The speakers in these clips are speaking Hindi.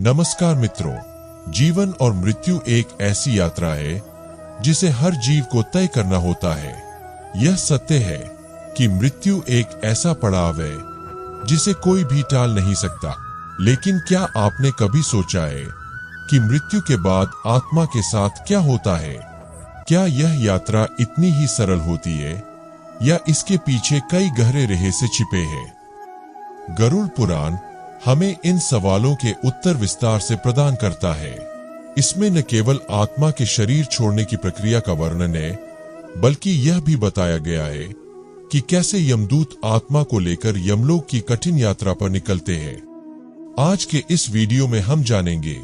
नमस्कार मित्रों, जीवन और मृत्यु एक ऐसी यात्रा है जिसे हर जीव को तय करना होता है। यह सत्य है कि मृत्यु एक ऐसा पड़ाव है जिसे कोई भी टाल नहीं सकता। लेकिन क्या आपने कभी सोचा है कि मृत्यु के बाद आत्मा के साथ क्या होता है? क्या यह यात्रा इतनी ही सरल होती है या इसके पीछे कई गहरे रहस्य छिपे हैं? गरुड़ पुराण हमें इन सवालों के उत्तर विस्तार से प्रदान करता है। इसमें न केवल आत्मा के शरीर छोड़ने की प्रक्रिया का वर्णन है, बल्कि यह भी बताया गया है कि कैसे यमदूत आत्मा को लेकर यमलोक की कठिन यात्रा पर निकलते हैं। आज के इस वीडियो में हम जानेंगे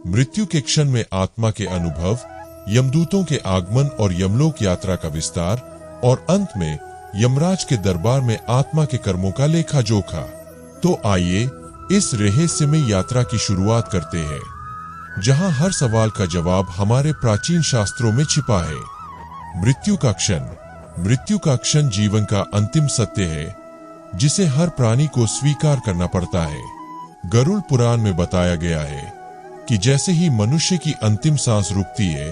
मृत्यु के क्षण में आत्मा के अनुभव, यमदूतों के आगमन और यमलोक यात्रा का विस्तार, और अंत में यमराज के दरबार में आत्मा के कर्मों का लेखा जोखा। तो आइए इस रहस्यमय यात्रा की शुरुआत करते हैं, जहां हर सवाल का जवाब हमारे प्राचीन शास्त्रों में छिपा है। मृत्यु का क्षण। मृत्यु का क्षण जीवन का अंतिम सत्य है, जिसे हर प्राणी को स्वीकार करना पड़ता है। गरुड़ पुराण में बताया गया है कि जैसे ही मनुष्य की अंतिम सांस रुकती है,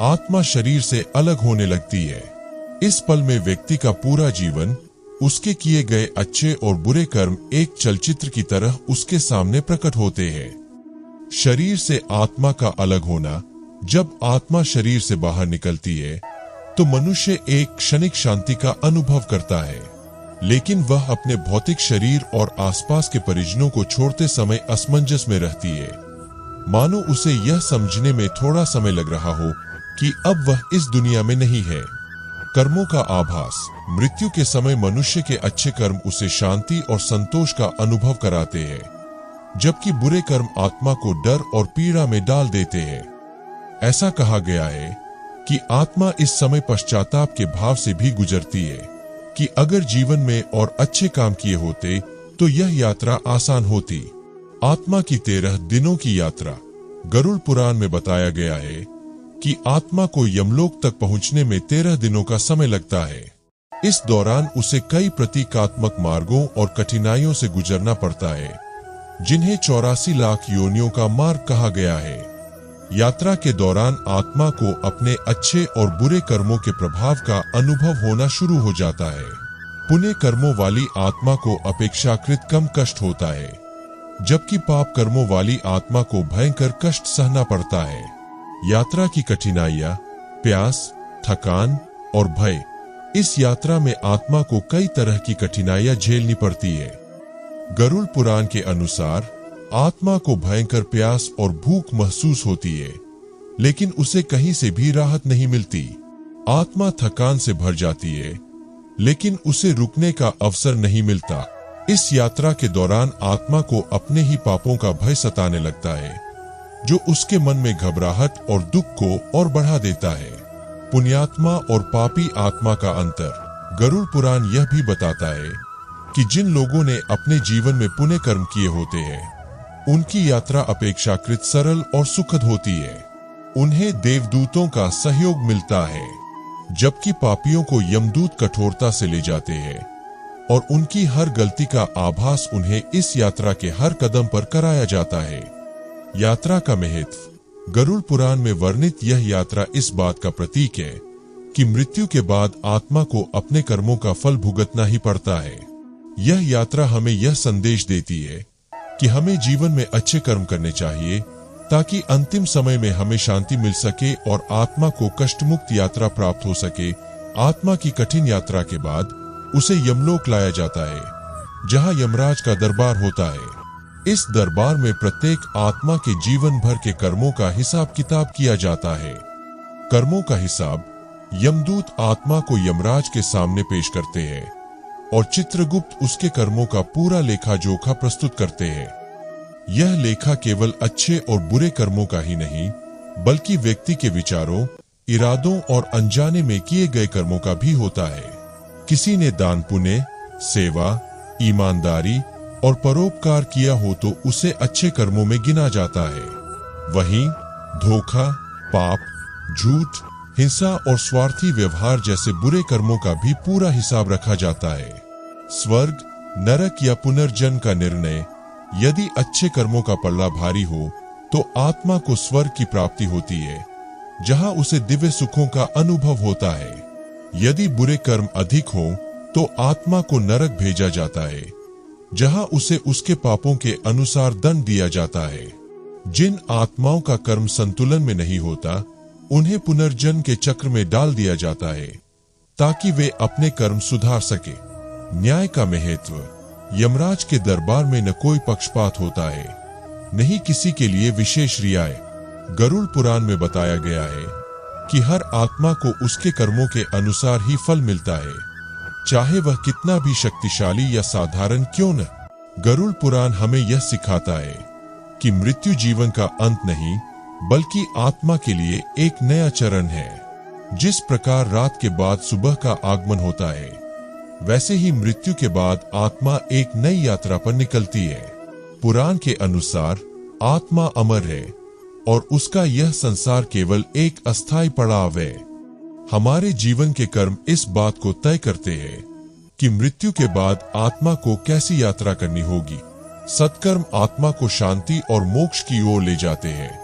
आत्मा शरीर से अलग होने लगती है। इस पल में व्यक्ति का पूरा जीवन, उसके किए गए अच्छे और बुरे कर्म एक चलचित्र की तरह उसके सामने प्रकट होते हैं। शरीर से आत्मा का अलग होना। जब आत्मा शरीर से बाहर निकलती है तो मनुष्य एक क्षणिक शांति का अनुभव करता है, लेकिन वह अपने भौतिक शरीर और आसपास के परिजनों को छोड़ते समय असमंजस में रहती है, मानो उसे यह समझने में थोड़ा समय लग रहा हो कि अब वह इस दुनिया में नहीं है। कर्मों का आभास। मृत्यु के समय मनुष्य के अच्छे कर्म उसे शांति और संतोष का अनुभव कराते हैं, जबकि बुरे कर्म आत्मा को डर और पीड़ा में डाल देते हैं। ऐसा कहा गया है कि आत्मा इस समय पश्चाताप के भाव से भी गुजरती है कि अगर जीवन में और अच्छे काम किए होते तो यह यात्रा आसान होती। आत्मा की 13 दिनों की यात्रा। गरुड़ पुराण में बताया गया है कि आत्मा को यमलोक तक पहुंचने में 13 दिनों का समय लगता है। इस दौरान उसे कई प्रतीकात्मक मार्गों और कठिनाइयों से गुजरना पड़ता है, जिन्हें 84 लाख योनियों का मार्ग कहा गया है। यात्रा के दौरान आत्मा को अपने अच्छे और बुरे कर्मों के प्रभाव का अनुभव होना शुरू हो जाता है। पुण्य कर्मों वाली आत्मा को अपेक्षाकृत कम कष्ट होता है, जबकि पाप कर्मों वाली आत्मा को भयंकर कष्ट सहना पड़ता है। यात्रा की कठिनाइयां। प्यास, थकान और भय। इस यात्रा में आत्मा को कई तरह की कठिनाइयां झेलनी पड़ती है। गरुड़ पुराण के अनुसार आत्मा को भयंकर प्यास और भूख महसूस होती है, लेकिन उसे कहीं से भी राहत नहीं मिलती। आत्मा थकान से भर जाती है, लेकिन उसे रुकने का अवसर नहीं मिलता। इस यात्रा के दौरान आत्मा को अपने ही पापों का भय सताने लगता है, जो उसके मन में घबराहट और दुख को और बढ़ा देता है। पुण्यात्मा और पापी आत्मा का अंतर। गरुड़ पुराण यह भी बताता है कि जिन लोगों ने अपने जीवन में पुण्य कर्म किए होते हैं, उनकी यात्रा अपेक्षाकृत सरल और सुखद होती है। उन्हें देवदूतों का सहयोग मिलता है, जबकि पापियों को यमदूत कठोरता से ले जाते हैं और उनकी हर गलती का आभास उन्हें इस यात्रा के हर कदम पर कराया जाता है। यात्रा का महत्व। गरुड़ पुराण में वर्णित यह यात्रा इस बात का प्रतीक है कि मृत्यु के बाद आत्मा को अपने कर्मों का फल भुगतना ही पड़ता है। यह यात्रा हमें यह संदेश देती है कि हमें जीवन में अच्छे कर्म करने चाहिए, ताकि अंतिम समय में हमें शांति मिल सके और आत्मा को कष्टमुक्त यात्रा प्राप्त हो सके। आत्मा की कठिन यात्रा के बाद उसे यमलोक लाया जाता है, जहां यमराज का दरबार होता है। इस दरबार में प्रत्येक आत्मा के जीवन भर के कर्मों का हिसाब किताब किया जाता है। कर्मों का हिसाब। यमदूत आत्मा को यमराज के सामने पेश करते हैं और चित्रगुप्त उसके कर्मों का पूरा लेखा जोखा प्रस्तुत करते हैं। यह लेखा केवल अच्छे और बुरे कर्मों का ही नहीं, बल्कि व्यक्ति के विचारों, इरादों और अनजाने में किए गए कर्मों का भी होता है। किसी ने दान पुण्य, सेवा, ईमानदारी और परोपकार किया हो तो उसे अच्छे कर्मों में गिना जाता है। वहीं धोखा, पाप, झूठ, हिंसा और स्वार्थी व्यवहार जैसे बुरे कर्मों का भी पूरा हिसाब रखा जाता है। स्वर्ग, नरक या पुनर्जन्म का निर्णय यदि अच्छे कर्मों का पल्ला भारी हो तो आत्मा को स्वर्ग की प्राप्ति होती है, जहां उसे दिव्य सुखों का अनुभव होता है। यदि बुरे कर्म अधिक हो तो आत्मा को नरक भेजा जाता है, जहां उसे उसके पापों के अनुसार दंड दिया जाता है। जिन आत्माओं का कर्म संतुलन में नहीं होता, उन्हें पुनर्जन्म के चक्र में डाल दिया जाता है ताकि वे अपने कर्म सुधार सके। न्याय का महत्व। यमराज के दरबार में न कोई पक्षपात होता है, न ही किसी के लिए विशेष रियायत। गरुड़ पुराण में बताया गया है कि हर आत्मा को उसके कर्मों के अनुसार ही फल मिलता है, चाहे वह कितना भी शक्तिशाली या साधारण क्यों न। गरुड़ पुराण हमें यह सिखाता है कि मृत्यु जीवन का अंत नहीं, बल्कि आत्मा के लिए एक नया चरण है। जिस प्रकार रात के बाद सुबह का आगमन होता है, वैसे ही मृत्यु के बाद आत्मा एक नई यात्रा पर निकलती है। पुराण के अनुसार आत्मा अमर है और उसका यह संसार केवल एक अस्थायी पड़ाव है। हमारे जीवन के कर्म इस बात को तय करते हैं कि मृत्यु के बाद आत्मा को कैसी यात्रा करनी होगी। सत्कर्म आत्मा को शांति और मोक्ष की ओर ले जाते हैं,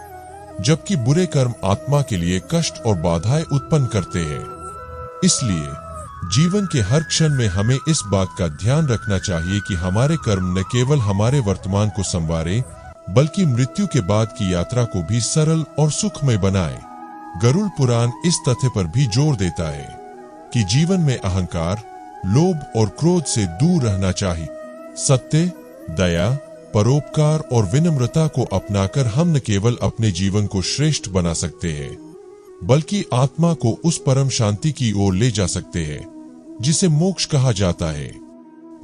जबकि बुरे कर्म आत्मा के लिए कष्ट और बाधाएं उत्पन्न करते हैं। इसलिए जीवन के हर क्षण में हमें इस बात का ध्यान रखना चाहिए कि हमारे कर्म न केवल हमारे वर्तमान को संवारे, बल्कि मृत्यु के बाद की यात्रा को भी सरल और सुखमय बनाए। गरुड़ पुराण इस तथ्य पर भी जोर देता है कि जीवन में अहंकार, लोभ और क्रोध से दूर रहना चाहिए। सत्य, दया, परोपकार और विनम्रता को अपनाकर हम न केवल अपने जीवन को श्रेष्ठ बना सकते हैं, बल्कि आत्मा को उस परम शांति की ओर ले जा सकते हैं जिसे मोक्ष कहा जाता है।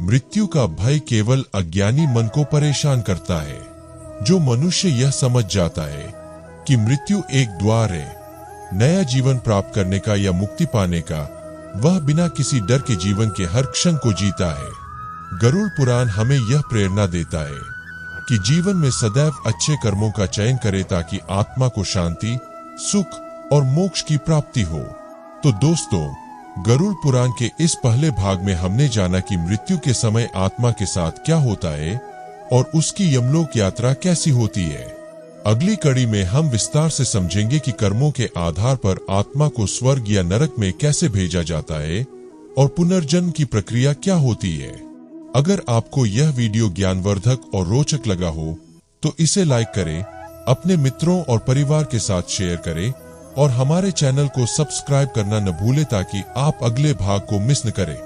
मृत्यु का भय केवल अज्ञानी मन को परेशान करता है। जो मनुष्य यह समझ जाता है कि मृत्यु एक द्वार है नया जीवन प्राप्त करने का या मुक्ति पाने का, वह बिना किसी डर के जीवन के हर क्षण को जीता है। गरुड़ पुराण हमें यह प्रेरणा देता है कि जीवन में सदैव अच्छे कर्मों का चयन करें ताकि आत्मा को शांति, सुख और मोक्ष की प्राप्ति हो। तो दोस्तों, गरुड़ पुराण के इस पहले भाग में हमने जाना कि मृत्यु के समय आत्मा के साथ क्या होता है और उसकी यमलोक यात्रा कैसी होती है। अगली कड़ी में हम विस्तार से समझेंगे कि कर्मों के आधार पर आत्मा को स्वर्ग या नरक में कैसे भेजा जाता है और पुनर्जन्म की प्रक्रिया क्या होती है। अगर आपको यह वीडियो ज्ञानवर्धक और रोचक लगा हो तो इसे लाइक करें, अपने मित्रों और परिवार के साथ शेयर करें और हमारे चैनल को सब्सक्राइब करना न भूलें ताकि आप अगले भाग को मिस न करें।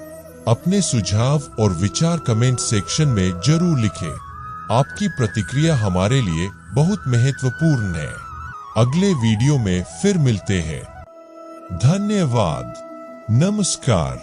अपने सुझाव और विचार कमेंट सेक्शन में जरूर लिखें। आपकी प्रतिक्रिया हमारे लिए बहुत महत्वपूर्ण है। अगले वीडियो में फिर मिलते हैं। धन्यवाद। नमस्कार।